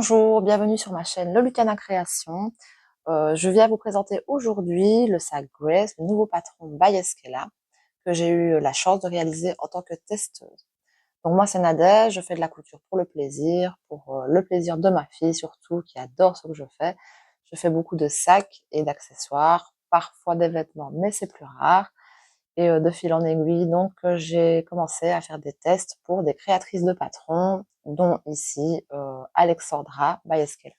Bonjour, bienvenue sur ma chaîne Lolucana Création. Je viens vous présenter aujourd'hui le sac Grace, le nouveau patron by Eskela, que j'ai eu la chance de réaliser en tant que testeuse. Donc moi c'est Nadège, je fais de la couture pour le plaisir de ma fille surtout, qui adore ce que je fais. Je fais beaucoup de sacs et d'accessoires, parfois des vêtements, mais c'est plus rare. Et de fil en aiguille, donc j'ai commencé à faire des tests pour des créatrices de patrons, dont ici Alexandra by Eskela.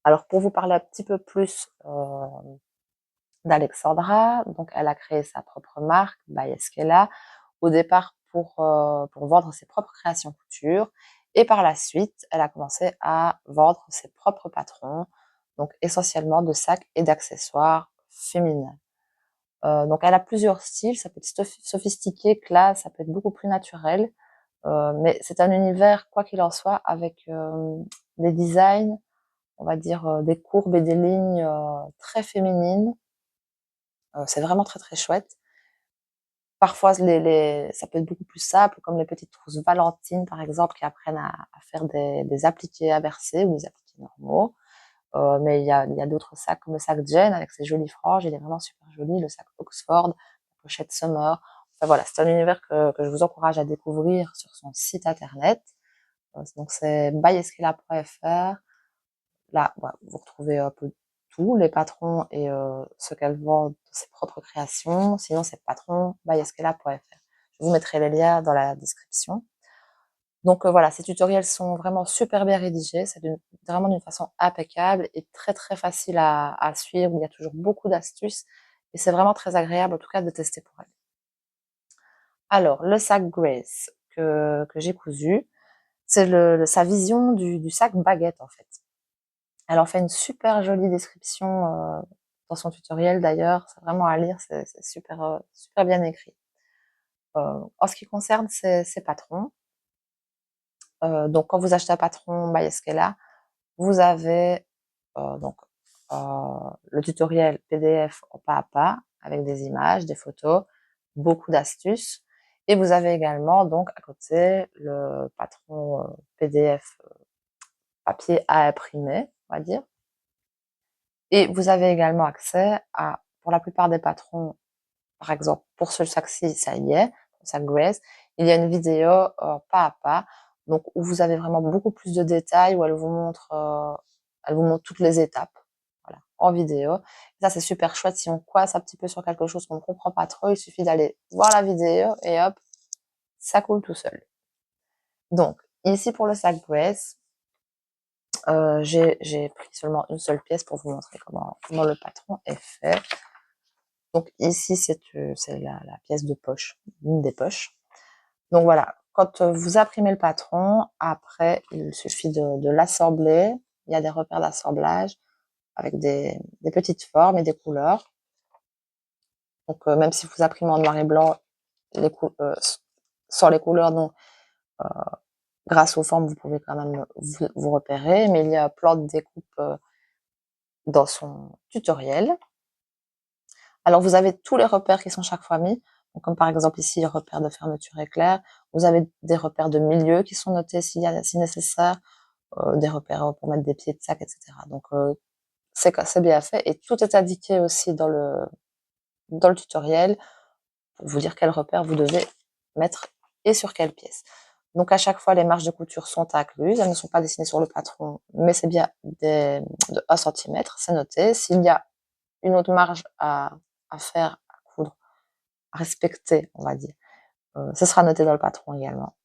Alors pour vous parler un petit peu plus d'Alexandra, donc elle a créé sa propre marque by Eskela, au départ pour vendre ses propres créations couture, et par la suite elle a commencé à vendre ses propres patrons, donc essentiellement de sacs et d'accessoires féminins. Donc elle a plusieurs styles, ça peut être sophistiqué, classe, ça peut être beaucoup plus naturel, mais c'est un univers, quoi qu'il en soit, avec des designs, on va dire des courbes et des lignes très féminines. C'est vraiment très très chouette. Parfois, ça peut être beaucoup plus simple, comme les petites trousses Valentine, par exemple, qui apprennent à faire des appliqués inversés ou des appliqués normaux. Mais il y a d'autres sacs, comme le sac Jen, avec ses jolies franges, il est vraiment super joli. Le sac Oxford, la pochette Summer. Enfin voilà, c'est un univers que je vous encourage à découvrir sur son site internet. Donc c'est byeskela.fr. Là, ouais, vous retrouvez un peu tout, les patrons et ce qu'elle vend de ses propres créations. Sinon, c'est patron byeskela.fr. Je vous mettrai les liens dans la description. Donc voilà, ces tutoriels sont vraiment super bien rédigés, c'est vraiment d'une façon impeccable et très très facile à suivre. Il y a toujours beaucoup d'astuces et c'est vraiment très agréable en tout cas de tester pour elle. Alors, le sac Grace que j'ai cousu, c'est sa vision du sac baguette en fait. Elle en fait une super jolie description dans son tutoriel d'ailleurs, c'est vraiment à lire, c'est super, super bien écrit. En ce qui concerne ses patrons, donc quand vous achetez un patron by Eskela, vous avez donc le tutoriel PDF en pas à pas avec des images, des photos, beaucoup d'astuces. Et vous avez également donc à côté le patron PDF papier à imprimer, on va dire. Et vous avez également accès à, pour la plupart des patrons, par exemple pour ce sac-ci, ça y est, pour sac Grace, il y a une vidéo pas à pas, donc où vous avez vraiment beaucoup plus de détails, où elle vous montre toutes les étapes, voilà, en vidéo. Et ça c'est super chouette si on coince un petit peu sur quelque chose qu'on ne comprend pas trop, il suffit d'aller voir la vidéo et hop, ça coule tout seul. Donc ici pour le sac Grace, j'ai pris seulement une seule pièce pour vous montrer comment le patron est fait. Donc ici c'est la pièce de poche, l'une des poches. Donc voilà, quand vous imprimez le patron, après il suffit de l'assembler. Il y a des repères d'assemblage avec des petites formes et des couleurs. Donc même si vous imprimez en noir et blanc, sans les couleurs, non, grâce aux formes, vous pouvez quand même vous repérer. Mais il y a plein de découpes dans son tutoriel. Alors vous avez tous les repères qui sont chaque fois mis. Donc, comme par exemple ici, repères de fermeture éclair. Vous avez des repères de milieu qui sont notés si nécessaire, des repères pour mettre des pieds de sac, etc. Donc c'est bien fait et tout est indiqué aussi dans le tutoriel pour vous dire quel repère vous devez mettre et sur quelle pièce. Donc à chaque fois, les marges de couture sont incluses. Elles ne sont pas dessinées sur le patron, mais c'est bien de 1 cm, c'est noté. S'il y a une autre marge à faire, à coudre, à respecter, on va dire, ce sera noté dans le patron également.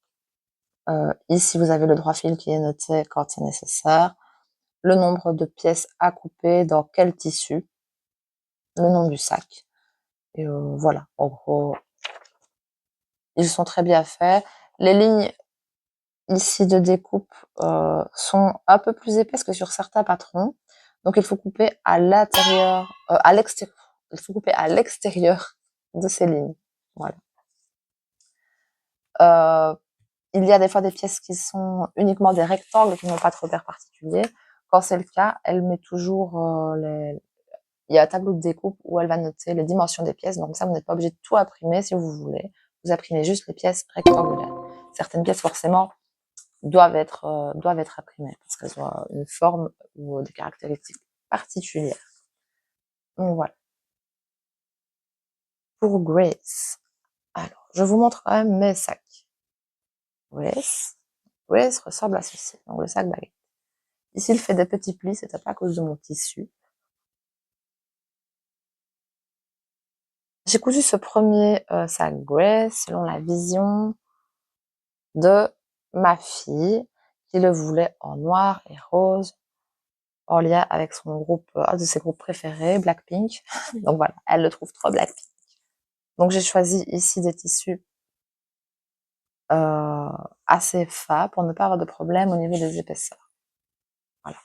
Ici, vous avez le droit fil qui est noté quand c'est nécessaire, le nombre de pièces à couper, dans quel tissu, le nom du sac. Et voilà, en gros, ils sont très bien faits. Les lignes ici de découpe sont un peu plus épaisses que sur certains patrons. Donc il faut couper à l'intérieur, à l'extérieur. Il faut couper à l'extérieur de ces lignes. Voilà. Il y a des fois des pièces qui sont uniquement des rectangles qui n'ont pas de repère particulier. Quand c'est le cas, elle met toujours il y a un tableau de découpe où elle va noter les dimensions des pièces. Donc ça, vous n'êtes pas obligé de tout imprimer si vous voulez. Vous imprimez juste les pièces rectangulaires. Certaines pièces, forcément, doivent être imprimées parce qu'elles ont une forme ou des caractéristiques particulières. Donc voilà. Pour Grace. Alors, je vous montre quand même mes sacs. Grace ressemble à ceci. Donc le sac baguette. Ici, il fait des petits plis, c'était pas à cause de mon tissu. J'ai cousu ce premier sac Grace selon la vision de ma fille qui le voulait en noir et rose en lien avec son groupe, un de ses groupes préférés, Blackpink. Donc voilà, elle le trouve trop Blackpink. Donc j'ai choisi ici des tissus assez fins pour ne pas avoir de problème au niveau des épaisseurs. Voilà.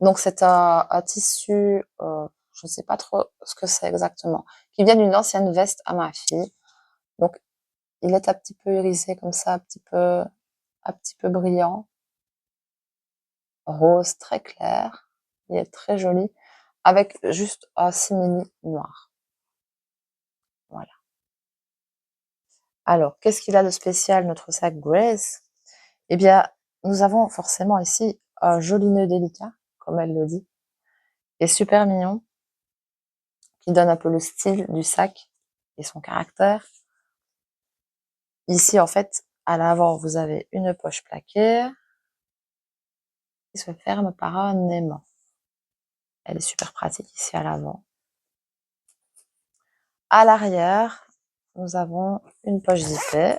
Donc c'est un tissu, je ne sais pas trop ce que c'est exactement, qui vient d'une ancienne veste à ma fille. Donc il est un petit peu irisé comme ça, un petit peu brillant, rose très clair. Il est très joli, avec juste un simili noir. Voilà. Alors, qu'est-ce qu'il a de spécial notre sac Grace? Eh bien, nous avons forcément ici un joli nœud délicat, comme elle le dit, et super mignon, qui donne un peu le style du sac et son caractère. Ici, en fait, à l'avant, vous avez une poche plaquée qui se ferme par un aimant. Elle est super pratique ici à l'avant. À l'arrière, nous avons une poche zippée.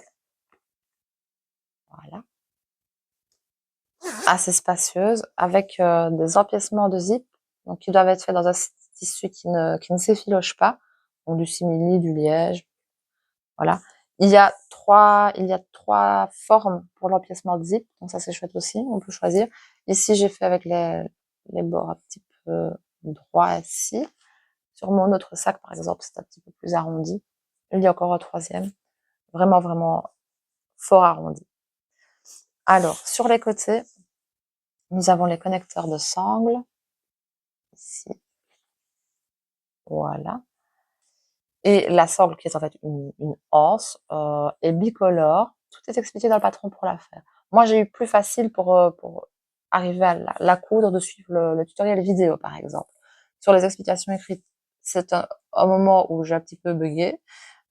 Voilà. Assez spacieuse, avec des empiècements de zip, donc qui doivent être faits dans un tissu qui ne s'effiloche pas, donc du simili, du liège, voilà. Il y a trois formes pour l'empiècement de zip, donc ça c'est chouette aussi, on peut choisir. Ici j'ai fait avec les bords un petit peu droits ici. Sur mon autre sac par exemple, c'est un petit peu plus arrondi. Il y a encore un troisième, vraiment vraiment fort arrondi. Alors sur les côtés, nous avons les connecteurs de sangle, ici, voilà. Et la sangle, qui est en fait une anse, est bicolore. Tout est expliqué dans le patron pour la faire. Moi, j'ai eu plus facile pour arriver à la coudre, de suivre le tutoriel vidéo, par exemple. Sur les explications écrites, c'est un moment où j'ai un petit peu bugué.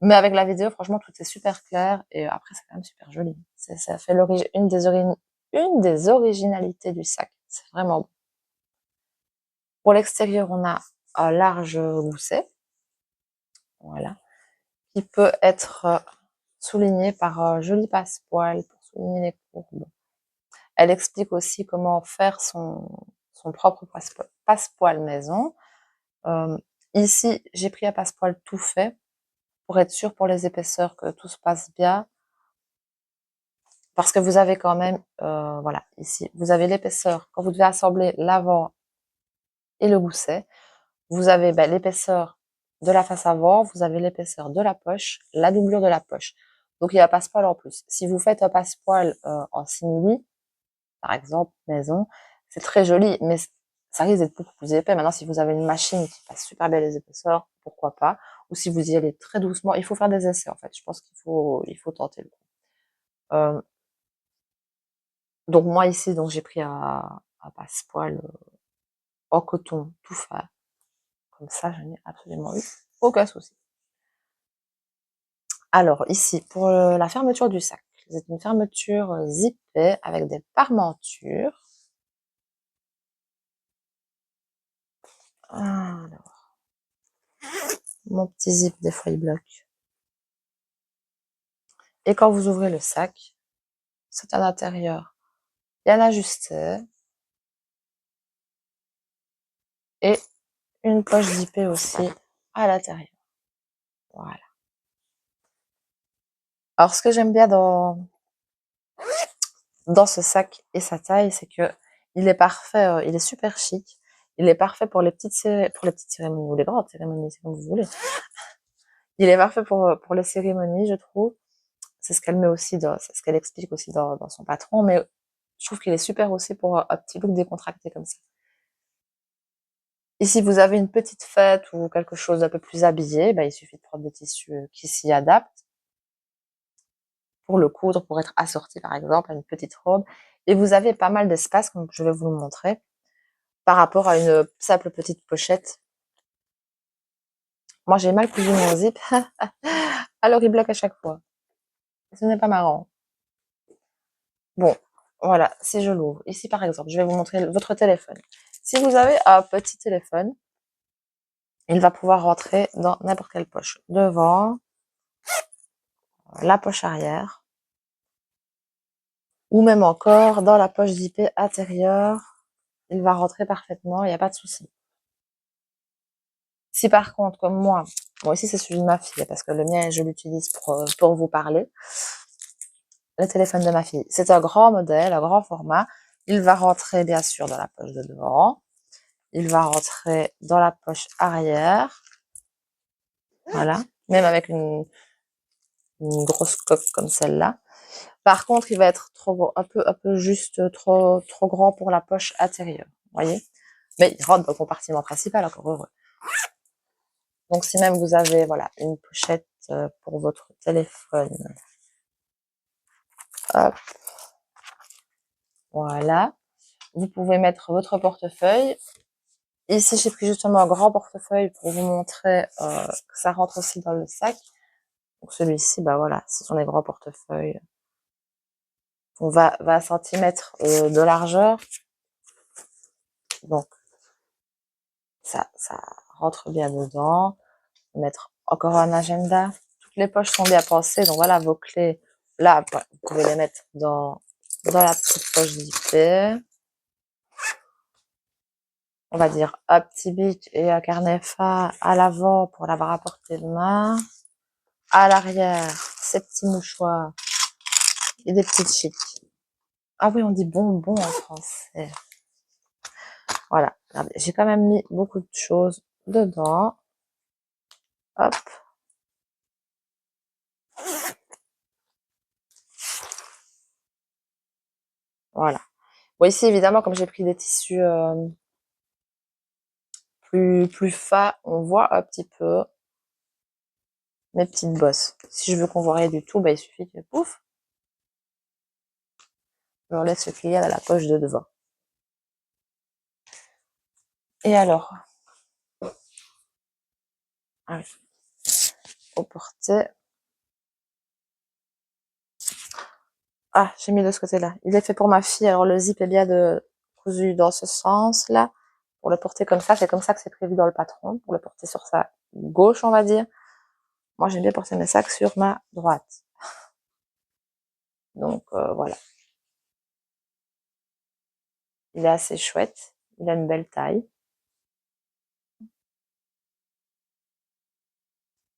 Mais avec la vidéo, franchement, tout est super clair. Et après, c'est quand même super joli. Ça fait une des originalités du sac. C'est vraiment beau. Pour l'extérieur, on a un large gousset. Voilà. Qui peut être souligné par un joli passepoil pour souligner les courbes. Elle explique aussi comment faire son propre passepoil maison. Ici, j'ai pris un passepoil tout fait pour être sûr pour les épaisseurs que tout se passe bien. Parce que vous avez quand même, voilà, ici, vous avez l'épaisseur. Quand vous devez assembler l'avant et le gousset, vous avez l'épaisseur de la face avant, vous avez l'épaisseur de la poche, la doublure de la poche. Donc il y a un passepoil en plus. Si vous faites un passepoil en simili, par exemple, maison, c'est très joli, mais ça risque d'être beaucoup plus épais. Maintenant, si vous avez une machine qui passe super bien les épaisseurs, pourquoi pas. Ou si vous y allez très doucement, il faut faire des essais en fait. Je pense il faut tenter le coup. Donc moi ici, donc j'ai pris un passepoil en coton tout fin. Comme ça, je n'ai absolument eu aucun souci. Alors ici, pour la fermeture du sac, c'est une fermeture zippée avec des parmentures. Alors, mon petit zip, des fois, il bloque. Et quand vous ouvrez le sac, c'est à l'intérieur bien ajusté. Et une poche zippée aussi à l'intérieur. Voilà. Alors, ce que j'aime bien dans ce sac et sa taille, c'est que il est parfait, il est super chic. Il est parfait pour les petites cérémonies ou les grandes cérémonies, c'est comme vous voulez. Il est parfait pour les cérémonies, je trouve. C'est ce qu'elle met aussi c'est ce qu'elle explique aussi dans son patron, mais je trouve qu'il est super aussi pour un petit look décontracté comme ça. Et si vous avez une petite fête ou quelque chose d'un peu plus habillé, il suffit de prendre des tissus qui s'y adaptent. pour le coudre, pour être assorti par exemple à une petite robe. Et vous avez pas mal d'espace, comme je vais vous le montrer, par rapport à une simple petite pochette. Moi, j'ai mal cousu mon zip. Alors, il bloque à chaque fois. Ce n'est pas marrant. Bon, voilà, si je l'ouvre. Ici, par exemple, je vais vous montrer votre téléphone. Si vous avez un petit téléphone, il va pouvoir rentrer dans n'importe quelle poche. Devant, la poche arrière, ou même encore dans la poche zippée intérieure. Il va rentrer parfaitement, il n'y a pas de souci. Si par contre, comme moi, bon ici c'est celui de ma fille, parce que le mien, je l'utilise pour vous parler, le téléphone de ma fille, c'est un grand modèle, un grand format. Il va rentrer bien sûr dans la poche de devant. Il va rentrer dans la poche arrière. Voilà. Même avec une grosse coque comme celle-là. Par contre, il va être trop, un peu juste trop grand pour la poche intérieure. Voyez? Mais il rentre dans le compartiment principal, encore heureux. Donc, si même vous avez, voilà, une pochette pour votre téléphone. Hop. Voilà. Vous pouvez mettre votre portefeuille. Ici, j'ai pris justement un grand portefeuille pour vous montrer que ça rentre aussi dans le sac. Donc, celui-ci, bah voilà, ce sont des grands portefeuilles. On va 20 cm de largeur. Donc, ça rentre bien dedans. Mettre encore un agenda. Toutes les poches sont bien pensées. Donc, voilà, vos clés. Là, vous pouvez les mettre dans la petite poche zippée. On va dire un petit bic et un carnet fin à l'avant pour l'avoir à portée de main. À l'arrière, ces petits mouchoirs et des petites chics. Ah oui, on dit bonbon en français. Voilà, j'ai quand même mis beaucoup de choses dedans. Hop. Voilà. Bon, ici, évidemment, comme j'ai pris des tissus plus fins, on voit un petit peu mes petites bosses. Si je veux qu'on voit rien du tout, bah, il suffit que pouf, je laisse le plier à la poche de devant. Et alors, ah oui, au porté. Ah, j'ai mis de ce côté-là. Il est fait pour ma fille, alors le zip est bien cousu dans ce sens-là. Pour le porter comme ça, c'est comme ça que c'est prévu dans le patron, pour le porter sur sa gauche, on va dire. Moi, j'aime bien porter mes sacs sur ma droite. Donc, voilà. Il est assez chouette. Il a une belle taille.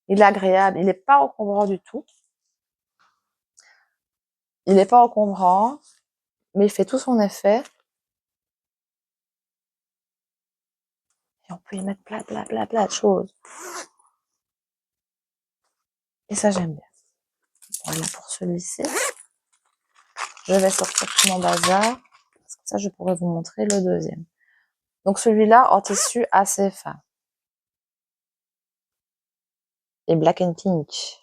Il est agréable. Il n'est pas encombrant du tout. Il n'est pas encombrant, mais il fait tout son effet. Et on peut y mettre plein de choses. Et ça, j'aime bien. Voilà pour celui-ci. Je vais sortir tout mon bazar. Ça, je pourrais vous montrer le deuxième. Donc, celui-là, en tissu assez fin. Et black and pink.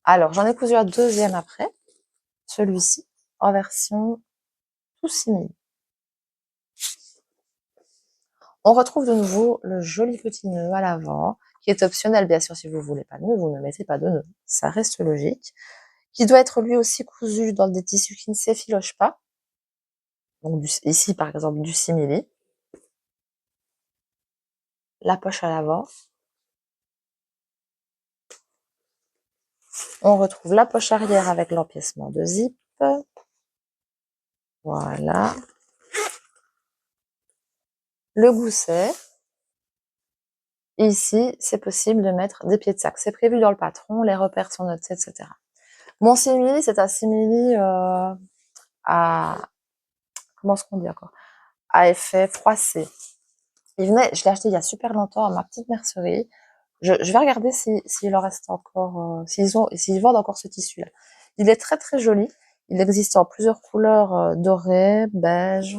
Alors, j'en ai cousu un deuxième après. Celui-ci, en version tout simili. On retrouve de nouveau le joli petit nœud à l'avant, qui est optionnel, bien sûr, si vous voulez pas de nœud, vous ne mettez pas de nœud. Ça reste logique. Qui doit être lui aussi cousu dans des tissus qui ne s'effilochent pas. Donc, ici, par exemple, du simili. La poche à l'avant. On retrouve la poche arrière avec l'empiècement de zip. Voilà. Le gousset. Ici, c'est possible de mettre des pieds de sac. C'est prévu dans le patron, les repères sont notés, etc. Mon simili, c'est un simili à... Comment est-ce qu'on dit encore? À effet froissé. Je l'ai acheté il y a super longtemps à ma petite mercerie. Je vais regarder s'il en reste encore, s'ils vendent encore ce tissu-là. Il est très très joli. Il existe en plusieurs couleurs dorées, beige,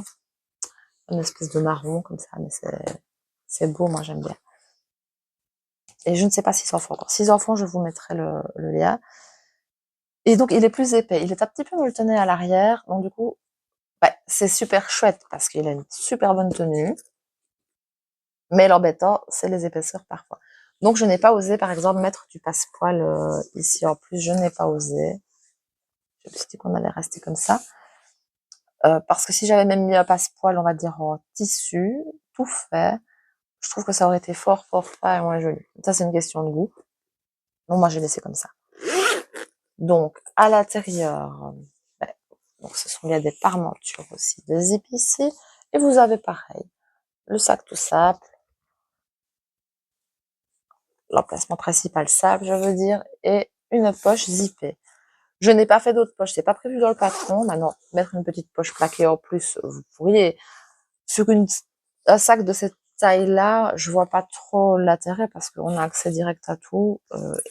une espèce de marron comme ça, mais c'est beau, moi j'aime bien. Et je ne sais pas s'ils en font encore. S'ils en font, je vous mettrai le lien. Et donc, il est plus épais. Il est un petit peu molletonné à l'arrière. Donc, du coup, c'est super chouette parce qu'il a une super bonne tenue. Mais l'embêtant, c'est les épaisseurs parfois. Donc, je n'ai pas osé, par exemple, mettre du passepoil ici. En plus, je n'ai pas osé. Je me suis dit qu'on allait rester comme ça. Parce que si j'avais même mis un passepoil, on va dire en tissu, tout fait, je trouve que ça aurait été fort fin et moins joli. Ça, c'est une question de goût. Donc, moi, j'ai laissé comme ça. Donc, à l'intérieur, donc ce sont bien des parmentures aussi de zip ici. Et vous avez pareil, le sac tout simple, l'emplacement principal simple, je veux dire, et une poche zippée. Je n'ai pas fait d'autres poches, c'est pas prévu dans le patron. Maintenant, mettre une petite poche plaquée en plus, vous pourriez. Sur un sac de cette taille-là, je vois pas trop l'intérêt parce qu'on a accès direct à tout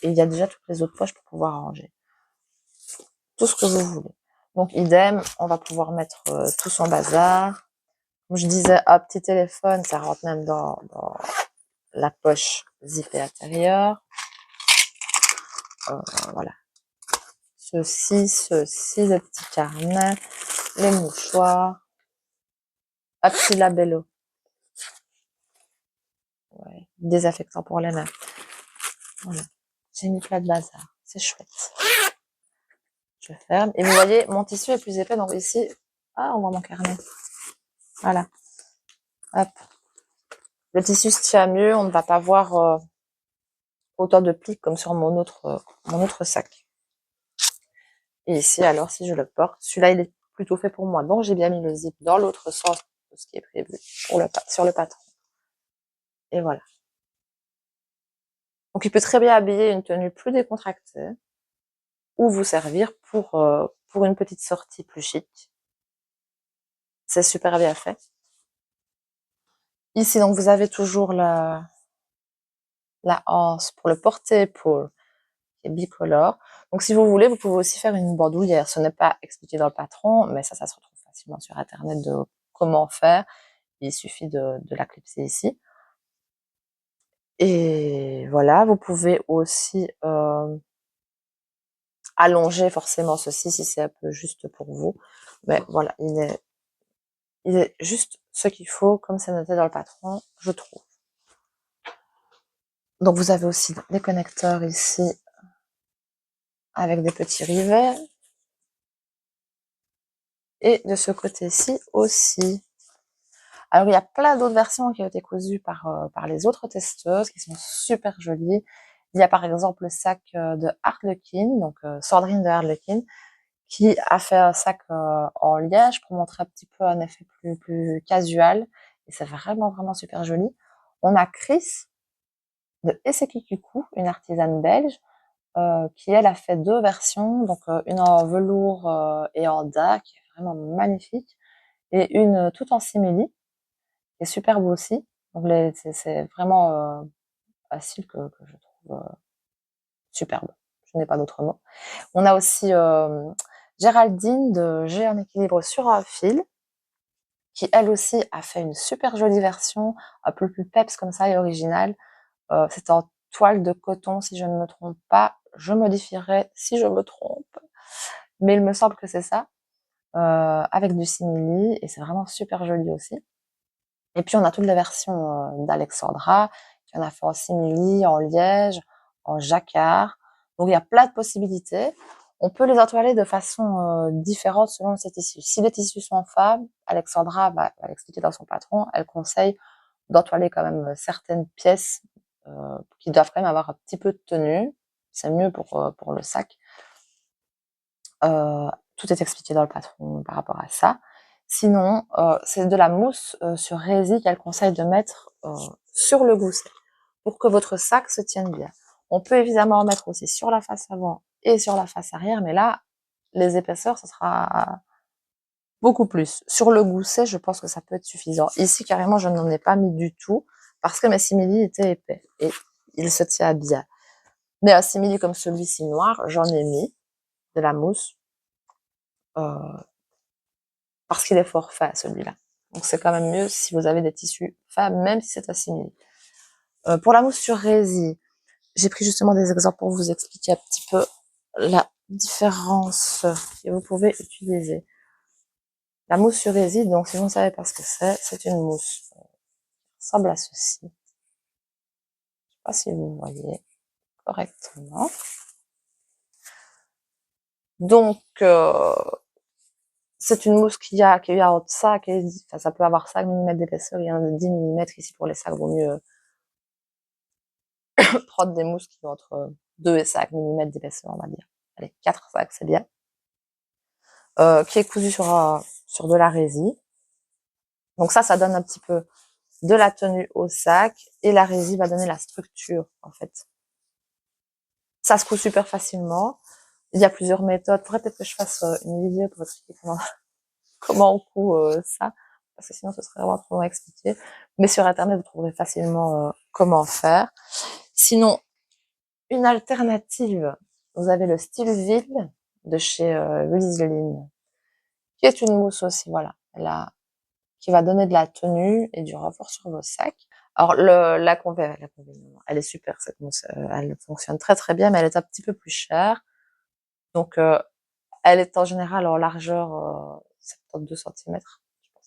et il y a déjà toutes les autres poches pour pouvoir ranger. Tout ce que vous voulez. Donc, idem, on va pouvoir mettre tout son bazar. Comme je disais, un petit téléphone, ça rentre même dans la poche zippée intérieure. Voilà. Ceci, le petit carnet, les mouchoirs, un petit labello. Ouais, désinfectant pour les mains. Voilà. J'ai mis plein de bazar. C'est chouette. Je ferme. Et vous voyez, mon tissu est plus épais. Donc ici, on voit mon carnet. Voilà. Hop. Le tissu se tient mieux. On ne va pas voir autant de plis comme sur mon autre sac. Et ici, alors, si je le porte, celui-là, il est plutôt fait pour moi. Donc, j'ai bien mis le zip dans l'autre sens de ce qui est prévu sur le patron. Et voilà. Donc, il peut très bien habiller une tenue plus décontractée ou vous servir pour une petite sortie plus chic. C'est super bien fait. Ici, donc, vous avez toujours la anse pour le porte-épaule qui est bicolore. Donc, si vous voulez, vous pouvez aussi faire une bandoulière. Ce n'est pas expliqué dans le patron, mais ça se retrouve facilement sur Internet de comment faire. Il suffit de la clipser ici. Et voilà, vous pouvez aussi allonger forcément ceci si c'est un peu juste pour vous. Mais voilà, il est juste ce qu'il faut, comme c'est noté dans le patron, je trouve. Donc vous avez aussi les connecteurs ici avec des petits rivets. Et de ce côté-ci aussi. Alors il y a plein d'autres versions qui ont été cousues par les autres testeuses qui sont super jolies. Il y a par exemple le sac de Harlequin, donc Sandrine de Harlequin, qui a fait un sac en liège pour montrer un petit peu un effet plus casual. Et c'est vraiment super joli. On a Chris de Esseki Kuku, une artisane belge, qui elle a fait deux versions, donc une en velours et en daim, qui est vraiment magnifique, et une toute en simili, qui est super beau aussi. Donc c'est vraiment un style que je trouve superbe. Je n'ai pas d'autre mot. On a aussi Géraldine de J'ai un équilibre sur un fil, qui elle aussi a fait une super jolie version, un peu plus peps comme ça et originale. C'est en toile de coton si je ne me trompe pas. Je modifierai si je me trompe, mais il me semble que c'est ça, avec du simili, et c'est vraiment super joli aussi. Et puis on a toutes les versions d'Alexandra, qui en a fait en simili, en liège, en jacquard. Donc il y a plein de possibilités. On peut les entoiler de façon différente selon ces tissus. Si les tissus sont femmes, Alexandra va l'expliquer dans son patron, elle conseille d'entoiler quand même certaines pièces qui doivent quand même avoir un petit peu de tenue. C'est mieux pour le sac. Tout est expliqué dans le patron par rapport à ça. Sinon, c'est de la mousse sur résille qu'elle conseille de mettre sur le gousset pour que votre sac se tienne bien. On peut évidemment en mettre aussi sur la face avant et sur la face arrière, mais là, les épaisseurs, ce sera beaucoup plus. Sur le gousset, je pense que ça peut être suffisant. Ici, carrément, je n'en ai pas mis du tout parce que mes simili étaient épais et il se tient bien. Mais un simili comme celui-ci noir, j'en ai mis de la mousse parce qu'il est fort fin, celui-là. Donc, c'est quand même mieux si vous avez des tissus fins, même si c'est un simili. Pour la mousse sur résille, j'ai pris justement des exemples pour vous expliquer un petit peu la différences que vous pouvez utiliser. La mousse sur résine, donc si vous ne savez pas ce que c'est une mousse qui ressemble à ceci. Je ne sais pas si vous voyez correctement. Donc, c'est une mousse qui a un sac, enfin, ça peut avoir 5 mm d'épaisseur, il y en a de 10 mm ici pour les sacs, vaut mieux prendre des mousses qui ont entre 2 et 5 mm d'épaisseur, on va dire. Allez, 4 sacs, c'est bien. Qui est cousu sur de la résine. Donc ça donne un petit peu de la tenue au sac et la résine va donner la structure, en fait. Ça se coud super facilement. Il y a plusieurs méthodes. Faudrait peut-être que je fasse une vidéo pour expliquer comment on coud ça, parce que sinon ce serait vraiment trop long à expliquer. Mais sur internet, vous trouverez facilement comment faire. Sinon, une alternative, vous avez le Style Ville de chez Liseline, qui est une mousse aussi, voilà. Qui va donner de la tenue et du renfort sur vos sacs. Alors elle est super cette mousse, elle fonctionne très très bien, mais elle est un petit peu plus chère. Donc elle est en général en largeur 72 centimètres. Je crois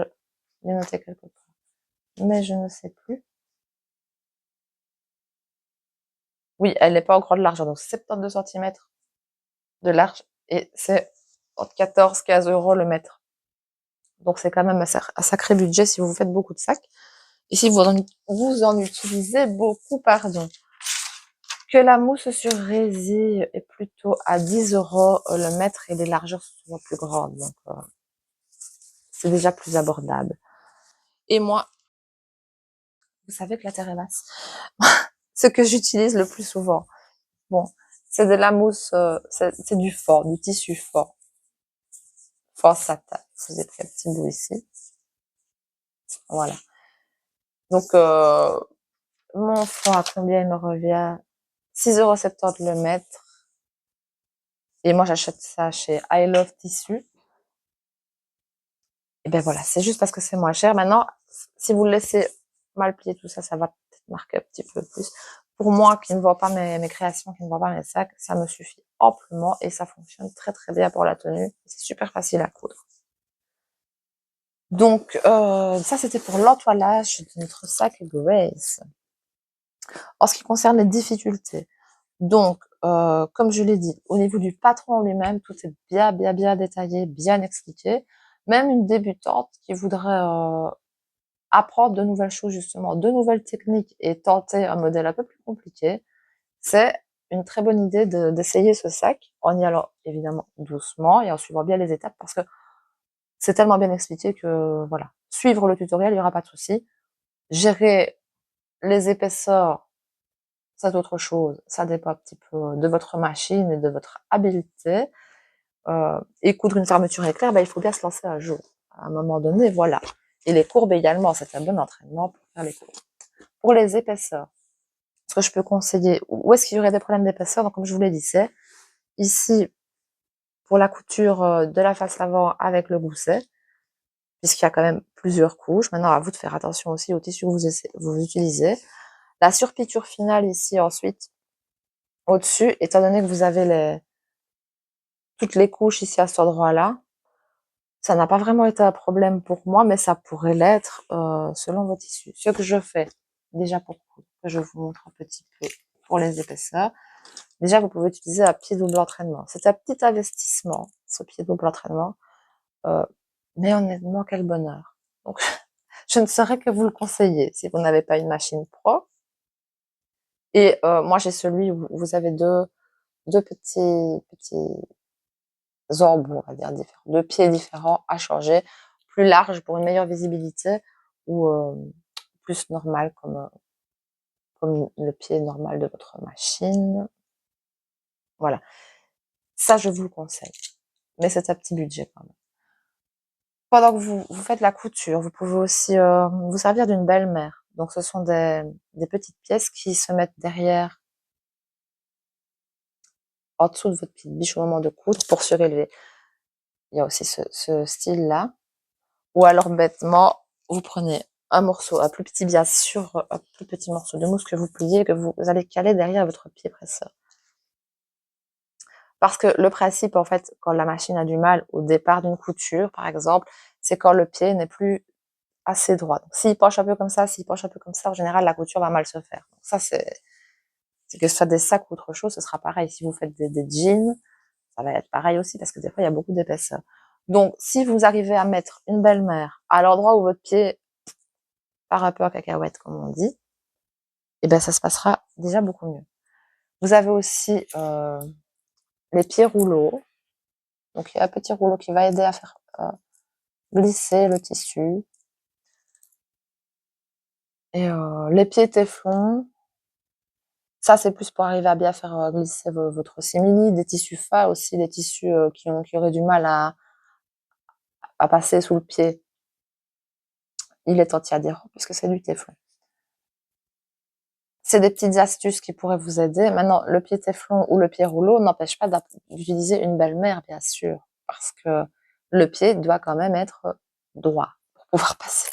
que je l'ai noté quelque part, mais je ne sais plus. Oui, elle n'est pas en grande largeur, donc 72 centimètres de large et c'est entre 14-15 € le mètre. Donc c'est quand même un sacré budget si vous faites beaucoup de sacs. Et si vous en utilisez beaucoup, pardon. Que la mousse sur résine est plutôt à 10 € le mètre et les largeurs sont souvent plus grandes. Donc c'est déjà plus abordable. Et moi, vous savez que la terre est basse. Ce que j'utilise le plus souvent, bon, c'est de la mousse, c'est du fort, du tissu fort. Fort satin. Je vous ai pris un petit bout ici. Voilà. Donc, mon fond, à combien il me revient? 6,70 € le mètre. Et moi, j'achète ça chez I Love Tissu. Et ben voilà, c'est juste parce que c'est moins cher. Maintenant, si vous le laissez mal plier tout ça, ça va peut-être marquer un petit peu plus. Pour moi, qui ne vois pas mes créations, qui ne vois pas mes sacs, ça me suffit amplement et ça fonctionne très très bien pour la tenue. C'est super facile à coudre. Donc, ça c'était pour l'entoilage de notre sac Grace. En ce qui concerne les difficultés, donc, comme je l'ai dit, au niveau du patron en lui-même, tout est bien détaillé, bien expliqué. Même une débutante qui voudrait apprendre de nouvelles choses, justement, de nouvelles techniques et tenter un modèle un peu plus compliqué, c'est une très bonne idée d'essayer ce sac en y allant évidemment doucement et en suivant bien les étapes parce que c'est tellement bien expliqué que voilà, suivre le tutoriel, il n'y aura pas de souci. Gérer les épaisseurs, c'est autre chose. Ça dépend un petit peu de votre machine et de votre habileté. Et coudre une fermeture éclair, il faut bien se lancer un jour. À un moment donné, voilà. Et les courbes également, c'est un bon entraînement pour faire les courbes. Pour les épaisseurs, ce que je peux conseiller, où est-ce qu'il y aurait des problèmes d'épaisseur? Donc, comme je vous l'ai dit, c'est ici, pour la couture de la face avant avec le gousset, puisqu'il y a quand même plusieurs couches. Maintenant, à vous de faire attention aussi au tissu que vous utilisez. La surpiqûre finale ici, ensuite, au-dessus, étant donné que vous avez toutes les couches ici à cet endroit-là, ça n'a pas vraiment été un problème pour moi, mais ça pourrait l'être selon vos tissus. Ce que je fais, déjà pour coudre, que je vous montre un petit peu pour les épaisseurs. Déjà, vous pouvez utiliser un pied double entraînement. C'est un petit investissement, ce pied double entraînement. Mais honnêtement, quel bonheur. Donc, je ne saurais que vous le conseiller si vous n'avez pas une machine pro. Et moi, j'ai celui où vous avez deux petits embouts, on va dire, différents, deux pieds différents à changer, plus larges pour une meilleure visibilité ou plus normal comme le pied normal de votre machine. Voilà. Ça, je vous le conseille. Mais c'est un petit budget quand même. Pendant que vous faites la couture, vous pouvez aussi vous servir d'une belle-mère. Donc, ce sont des petites pièces qui se mettent derrière, en dessous de votre petite biche au moment de coudre pour surélever. Il y a aussi ce style-là. Ou alors, bêtement, vous prenez un morceau, un plus petit bien sûr, un plus petit morceau de mousse que vous pliez, que vous allez caler derrière votre pied presseur. Parce que le principe, en fait, quand la machine a du mal au départ d'une couture, par exemple, c'est quand le pied n'est plus assez droit. Donc, s'il penche un peu comme ça, s'il penche un peu comme ça, en général, la couture va mal se faire. Donc, ça, c'est que ce soit des sacs ou autre chose, ce sera pareil. Si vous faites des jeans, ça va être pareil aussi, parce que des fois, il y a beaucoup d'épaisseur. Donc, si vous arrivez à mettre une belle-mère à l'endroit où votre pied part un peu en cacahuète, comme on dit, et ben, ça se passera déjà beaucoup mieux. Vous avez aussi les pieds rouleaux. Donc, il y a un petit rouleau qui va aider à faire glisser le tissu. Et les pieds téflon, ça c'est plus pour arriver à bien faire glisser votre simili, des tissus fins aussi, des tissus qui auraient du mal à passer sous le pied. Il est anti-adhérent puisque c'est du téflon. C'est des petites astuces qui pourraient vous aider. Maintenant, le pied téflon ou le pied rouleau n'empêche pas d'utiliser une belle-mère, bien sûr, parce que le pied doit quand même être droit pour pouvoir passer.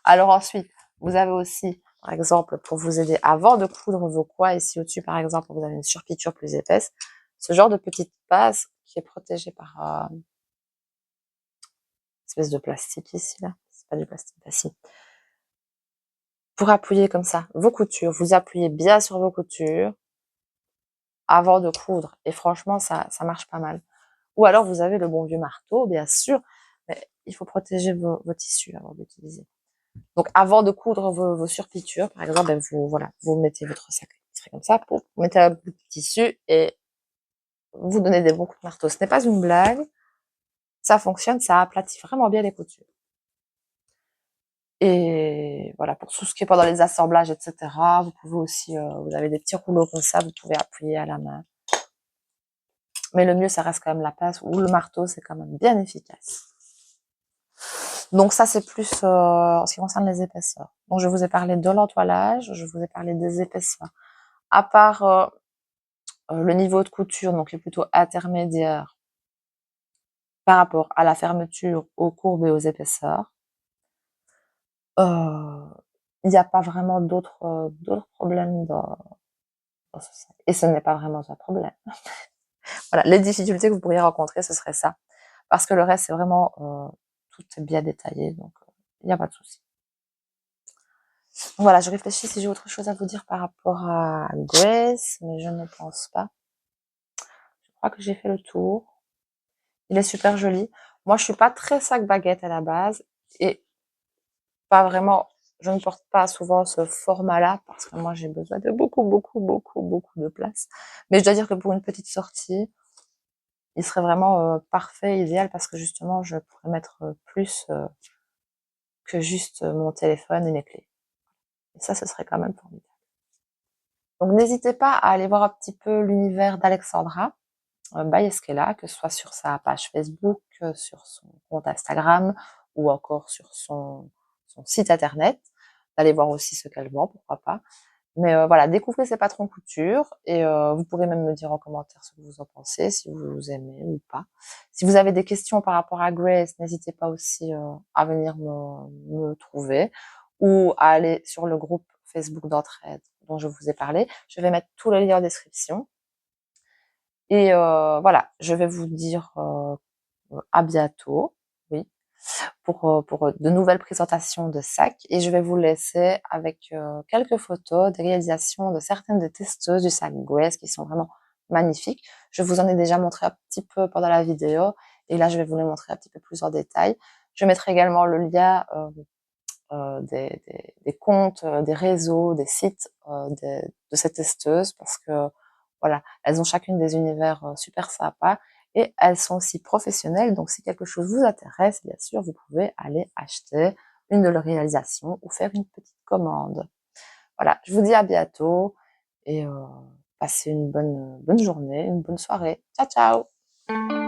Alors ensuite, vous avez aussi, par exemple, pour vous aider avant de coudre vos coins, ici au-dessus, par exemple, vous avez une surpiqûre plus épaisse, ce genre de petite base qui est protégée par une espèce de plastique ici, là. C'est pas du plastique, bah si. Pour appuyer comme ça vos coutures, vous appuyez bien sur vos coutures avant de coudre. Et franchement, ça marche pas mal. Ou alors, vous avez le bon vieux marteau, bien sûr, mais il faut protéger vos tissus avant d'utiliser. Donc, avant de coudre vos surpiqûres, par exemple, ben, vous mettez votre sac comme ça, vous mettez un bout de tissu et vous donnez des bons coups de marteau. Ce n'est pas une blague, ça fonctionne, ça aplatit vraiment bien les coutures. Et voilà, pour tout ce qui est pendant les assemblages, etc., vous pouvez aussi, vous avez des petits rouleaux comme ça, vous pouvez appuyer à la main. Mais le mieux, ça reste quand même la pince ou le marteau, c'est quand même bien efficace. Donc ça, c'est plus en ce qui concerne les épaisseurs. Donc je vous ai parlé de l'entoilage, je vous ai parlé des épaisseurs. À part le niveau de couture, donc qui est plutôt intermédiaire par rapport à la fermeture, aux courbes et aux épaisseurs, il n'y a pas vraiment d'autres problèmes dans ce sac. Et ce n'est pas vraiment un problème. Voilà, les difficultés que vous pourriez rencontrer, ce serait ça. Parce que le reste, c'est vraiment tout est bien détaillé, donc il n'y a pas de souci. Voilà, je réfléchis si j'ai autre chose à vous dire par rapport à Grace, mais je ne pense pas. Je crois que j'ai fait le tour. Il est super joli. Moi, je suis pas très sac baguette à la base et pas vraiment. Je ne porte pas souvent ce format-là parce que moi, j'ai besoin de beaucoup de place. Mais je dois dire que pour une petite sortie, il serait vraiment parfait, idéal parce que justement, je pourrais mettre plus que juste mon téléphone et mes clés. Et ça, ce serait quand même formidable. Donc, n'hésitez pas à aller voir un petit peu l'univers d'Alexandra Bayeskela, que ce soit sur sa page Facebook, sur son compte Instagram ou encore sur son site internet. D'aller voir aussi ce qu'elle vend, pourquoi pas. Mais voilà, découvrez ses patrons couture et vous pourrez même me dire en commentaire ce que vous en pensez, si vous aimez ou pas. Si vous avez des questions par rapport à Grace, n'hésitez pas aussi à venir me trouver ou à aller sur le groupe Facebook d'entraide dont je vous ai parlé. Je vais mettre tous les liens en description. Et voilà, je vais vous dire à bientôt, oui, pour de nouvelles présentations de sacs. Et je vais vous laisser avec quelques photos des réalisations de certaines des testeuses du sac Grace qui sont vraiment magnifiques. Je vous en ai déjà montré un petit peu pendant la vidéo. Et là, je vais vous les montrer un petit peu plus en détail. Je mettrai également le lien des comptes, des réseaux, des sites de ces testeuses parce que voilà, elles ont chacune des univers super sympas et elles sont aussi professionnelles. Donc si quelque chose vous intéresse, bien sûr, vous pouvez aller acheter une de leurs réalisations ou faire une petite commande. Voilà, je vous dis à bientôt et passez une bonne journée, une bonne soirée. Ciao, ciao!